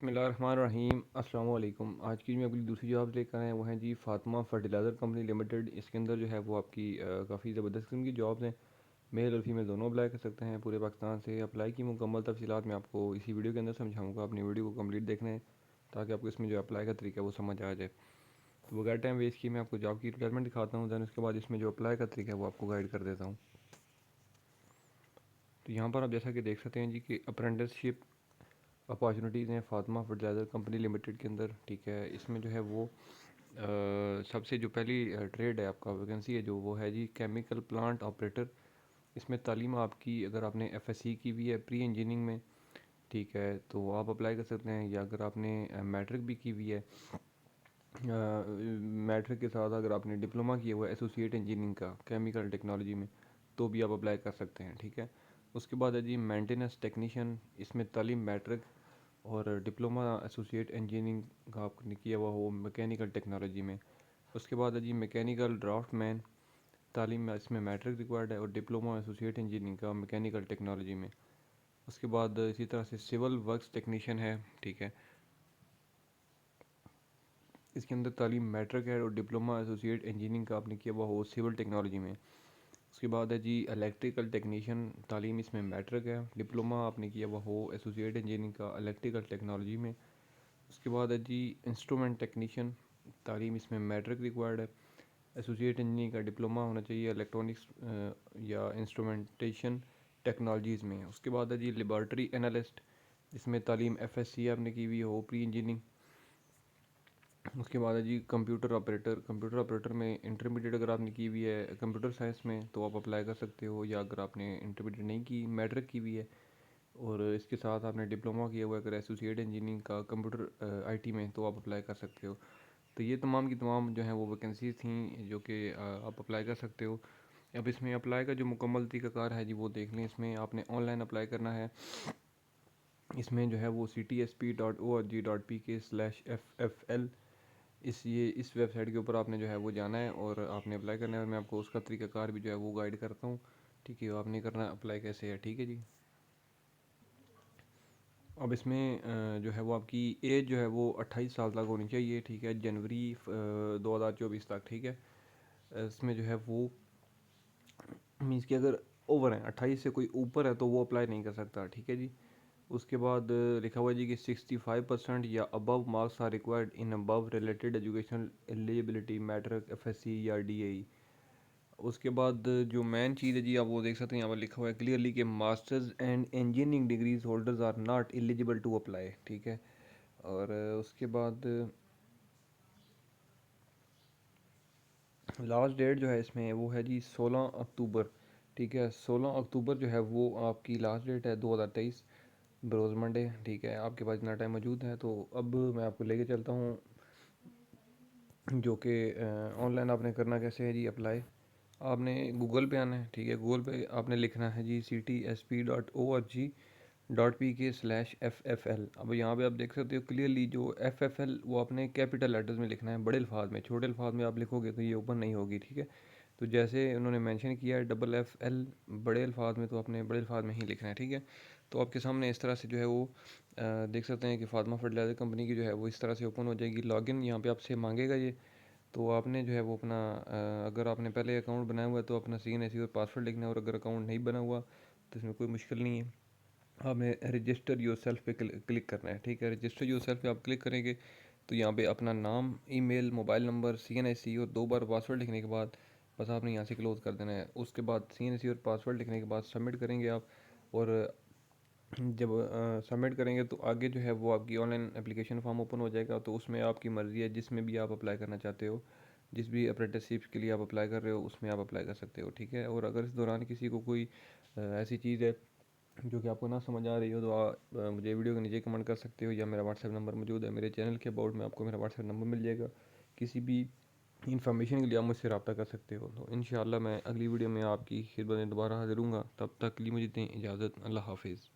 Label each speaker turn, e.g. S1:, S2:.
S1: بسم اللہ الرحمن الرحیم۔ السلام علیکم۔ آج کی میں اپنی دوسری جاب لے کر آئے وہ ہیں جی فاطمہ فرٹیلائزر کمپنی لمیٹڈ۔ اس کے اندر جو ہے وہ آپ کی کافی زبردست قسم کی جابس ہیں، میل اور فیمیل دونوں اپلائی کر سکتے ہیں پورے پاکستان سے۔ اپلائی کی مکمل تفصیلات میں آپ کو اسی ویڈیو کے اندر سمجھاؤں گا، اپنی ویڈیو کو کمپلیٹ دیکھنا ہے تاکہ آپ کو اس میں جو اپلائی کا طریقہ ہے وہ سمجھ آ جائے۔ تو بغیر ٹائم ویسٹ کیے میں آپ کو جاب کی ریکوائرمنٹ دکھاتا ہوں، دین اس کے بعد اس میں جو اپلائی کا طریقہ ہے وہ آپ کو گائڈ کر دیتا ہوں۔ تو یہاں پر آپ جیسا کہ دیکھ سکتے ہیں جی کہ اپرینٹسشپ اپارچونیٹیز ہیں فاطمہ فرٹیلائزر کمپنی لمیٹڈ کے اندر، ٹھیک ہے۔ اس میں جو ہے وہ سب سے جو پہلی ٹریڈ ہے آپ کا ویکنسی ہے جو وہ ہے جی کیمیکل پلانٹ آپریٹر۔ اس میں تعلیم آپ کی اگر آپ نے ایف ایس سی کی بھی ہے پری انجینئرنگ میں، ٹھیک ہے، تو آپ اپلائی کر سکتے ہیں، یا اگر آپ نے میٹرک بھی کی ہوئی ہے، میٹرک کے ساتھ اگر آپ نے ڈپلومہ کیا ہوا ہے ایسوسیٹ انجینئرنگ کا کیمیکل ٹیکنالوجی میں تو بھی آپ اپلائی کر سکتے ہیں، ٹھیک ہے۔ اس کے بعد ہے جی مینٹیننس ٹیکنیشین۔ اس میں تعلیم میٹرک اور ڈپلومہ ایسوسیٹ انجینئرنگ کا آپ نے کیا ہوا ہو میکینیکل ٹیکنالوجی میں۔ اس کے بعد ہے جی میکینیکل ڈرافٹ مین۔ تعلیم میں اس میں میٹرک ریکوائرڈ ہے اور ڈپلومہ ایسوسیٹ انجینئرنگ کا میکینیکل ٹیکنالوجی میں۔ اس کے بعد اسی طرح سے سول ورکس ٹیکنیشین ہے، ٹھیک ہے۔ اس کے اندر تعلیم میٹرک ہے اور ڈپلومہ ایسوسیٹ انجینئرنگ کا آپ نے کیا ہوا ہو سول ٹیکنالوجی میں۔ اس کے بعد ہے جی الیکٹریکل ٹیکنیشین۔ تعلیم اس میں میٹرک ہے، ڈپلومہ آپ نے کیا ہوا ہو ایسوسیٹ انجینئرنگ کا الیکٹریکل ٹیکنالوجی میں۔ اس کے بعد ہے جی انسٹرومنٹ ٹیکنیشین۔ تعلیم اس میں میٹرک ریکوائرڈ ہے، ایسوسیٹ انجینئرنگ کا ڈپلومہ ہونا چاہیے الیکٹرانکس یا انسٹرومنٹیشن ٹیکنالوجیز میں۔ اس کے بعد ہے جی لیبارٹری انالسٹ۔ اس میں تعلیم ایف ایس سی آپ نے کی ہوئی ہو پری انجینئرنگ۔ اس کے بعد ہے جی کمپیوٹر آپریٹر۔ کمپیوٹر آپریٹر میں انٹرمیڈیٹ اگر آپ نے کی ہوئی ہے کمپیوٹر سائنس میں تو آپ اپلائی کر سکتے ہو، یا اگر آپ نے انٹرمیڈیٹ نہیں کی میٹرک کی ہوئی ہے اور اس کے ساتھ آپ نے ڈپلومہ کیا ہوا ہے اگر ایسوسیٹ انجینئرنگ کا کمپیوٹر آئی ٹی میں تو آپ اپلائی کر سکتے ہو۔ تو یہ تمام کی تمام جو ہیں وہ ویکنسیز تھیں جو کہ آپ اپلائی کر سکتے ہو۔ اب اس میں اپلائی کا جو مکمل طریقہ کار ہے جی وہ دیکھ لیں۔ اس میں آپ نے آن لائن اپلائی کرنا ہے۔ اس میں جو ہے وہ ctsp.org.pk/ffl اس ویب سائٹ کے اوپر آپ نے جو ہے وہ جانا ہے اور آپ نے اپلائی کرنا ہے، اور میں آپ کو اس کا طریقہ کار بھی جو ہے وہ گائڈ کرتا ہوں، ٹھیک ہے۔ آپ نے کرنا اپلائی کیسے ہے، ٹھیک ہے جی۔ اب اس میں جو ہے وہ آپ کی ایج جو ہے وہ 28 سال تک ہونی چاہیے، ٹھیک ہے، جنوری 2024 تک، ٹھیک ہے۔ اس میں جو ہے وہ مینس کہ اگر اوور ہیں 28 سے کوئی اوپر ہے تو وہ اپلائی نہیں کر سکتا، ٹھیک ہے جی۔ اس کے بعد لکھا ہوا ہے جی کہ 65% یا above marks are required in above related educational eligibility matric F S C یا ڈی اے ای۔ اس کے بعد جو مین چیز ہے جی آپ وہ دیکھ سکتے ہیں یہاں پر لکھا ہوا ہے کلیئرلی کہ masters and engineering degrees holders are not eligible to apply, ٹھیک ہے۔ اور اس کے بعد لاسٹ ڈیٹ جو ہے اس میں وہ ہے جی 16 اکتوبر، ٹھیک ہے۔ 16 اکتوبر جو ہے وہ آپ کی لاسٹ ڈیٹ ہے 2023 بروز منڈے، ٹھیک ہے۔ آپ کے پاس اتنا ٹائم موجود ہے تو اب میں آپ کو لے کے چلتا ہوں جو کہ آن لائن آپ نے کرنا کیسے ہے جی اپلائی۔ آپ نے گوگل پہ آنا ہے، ٹھیک ہے، گوگل پہ آپ نے لکھنا ہے جی ctsp.org.pk/ffl۔ اب یہاں پہ آپ دیکھ سکتے ہو کلیئرلی جو ایف ایف ایل وہ آپ نے کیپٹل لیٹرز میں لکھنا ہے بڑے الفاظ میں، چھوٹے الفاظ میں آپ لکھو گے تو یہ اوپن نہیں ہوگی، ٹھیک ہے۔ تو جیسے انہوں نے مینشن کیا ہے ڈبل ایف ایل بڑے الفاظ میں تو آپ نے بڑے الفاظ میں ہی لکھنا ہے، ٹھیک ہے۔ تو آپ کے سامنے اس طرح سے جو ہے وہ دیکھ سکتے ہیں کہ فاطمہ فرٹیلائزر کمپنی کی جو ہے وہ اس طرح سے اوپن ہو جائے گی۔ لاگ ان یہاں پہ آپ سے مانگے گا یہ، تو آپ نے جو ہے وہ اپنا اگر آپ نے پہلے اکاؤنٹ بنایا ہوا ہے تو اپنا سی این ای سی اور پاسورڈ لکھنا ہے، اور اگر اکاؤنٹ نہیں بنا ہوا تو اس میں کوئی مشکل نہیں ہے، آپ نے رجسٹر یور سیلف پہ کلک کرنا ہے، ٹھیک ہے۔ رجسٹر یور سیلف پہ آپ کلک کریں گے تو یہاں پہ اپنا نام، ای میل، موبائل نمبر، سی این ای سی اور 2 بار پاسورڈ لکھنے کے بعد بس آپ نے یہاں سے کلوز کر دینا ہے۔ اس کے بعد سی این ای سی اور پاسورڈ لکھنے کے بعد سبمٹ کریں گے آپ، اور جب سبمٹ کریں گے تو آگے جو ہے وہ آپ کی online application form open ہو جائے گا، تو اس میں آپ کی مرضی ہے جس میں بھی آپ اپلائی کرنا چاہتے ہو، جس بھی اپرینٹسشپ کے لیے آپ اپلائی کر رہے ہو اس میں آپ اپلائی کر سکتے ہو، ٹھیک ہے۔ اور اگر اس دوران کسی کو کوئی ایسی چیز ہے جو کہ آپ کو نہ سمجھ آ رہی ہو تو آپ مجھے ویڈیو کے نیچے کمنٹ کر سکتے ہو، یا میرا واٹس ایپ نمبر موجود ہے میرے چینل کے اباؤٹ میں، آپ کو میرا واٹس ایپ نمبر مل جائے گا، کسی بھی انفارمیشن کے لیے آپ مجھ سے رابطہ کر سکتے ہو۔ تو انشاءاللہ میں اگلی ویڈیو میں آپ کی خدمت میں دوبارہ حاضر ہوں گا، تب تک کے لیے مجھے دیں اجازت، اللہ حافظ۔